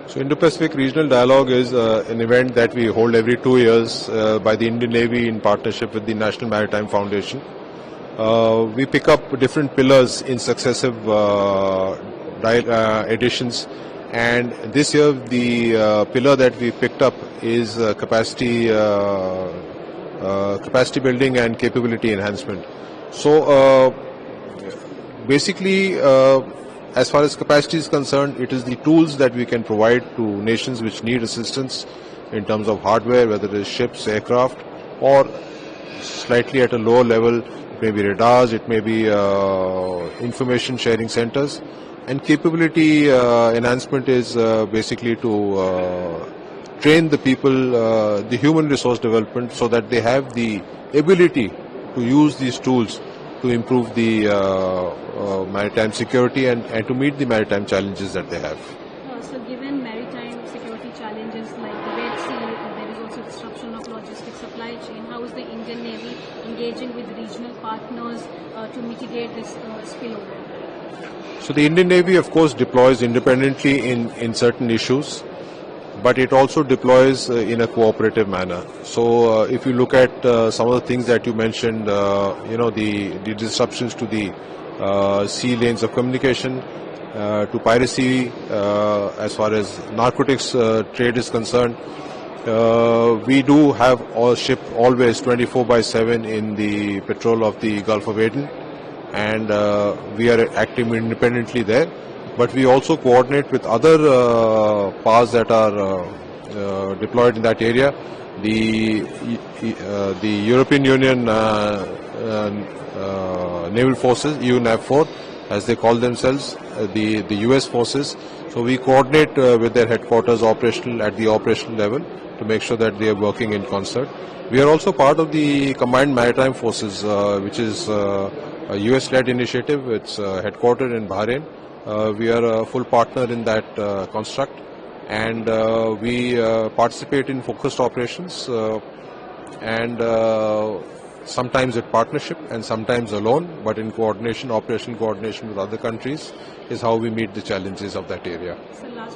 So Indo-Pacific Regional Dialogue is an event that we hold every 2 years by the Indian Navy in partnership with the National Maritime Foundation. We pick up different pillars in successive editions, and this year the pillar that we picked up is capacity building and capability enhancement. So basically, as far as capacity is concerned, it is the tools that we can provide to nations which need assistance in terms of hardware, whether it is ships, aircraft, or slightly at a lower level, it may be radars, it may be information sharing centers. And capability enhancement is basically to train the people, the human resource development, so that they have the ability to use these tools to improve the maritime security and to meet the maritime challenges that they have. So given maritime security challenges like the Red Sea, there is also disruption of logistics supply chain, how is the Indian Navy engaging with regional partners to mitigate this spillover? So the Indian Navy, of course, deploys independently in certain issues, but it also deploys in a cooperative manner. So if you look at some of the things that you mentioned, the disruptions to the sea lanes of communication, to piracy, as far as narcotics trade is concerned, we do have all ship always 24/7 in the patrol of the Gulf of Aden, and we are acting independently there. But we also coordinate with other powers that are deployed in that area. The European Union naval forces, EU NAVFOR, as they call themselves, the US forces. So we coordinate with their headquarters at the operational level to make sure that they are working in concert. We are also part of the Combined Maritime Forces, which is a US-led initiative. It's headquartered in Bahrain. We are a full partner in that construct, and we participate in focused operations, and sometimes in partnership and sometimes alone, but in operational coordination with other countries is how we meet the challenges of that area. So last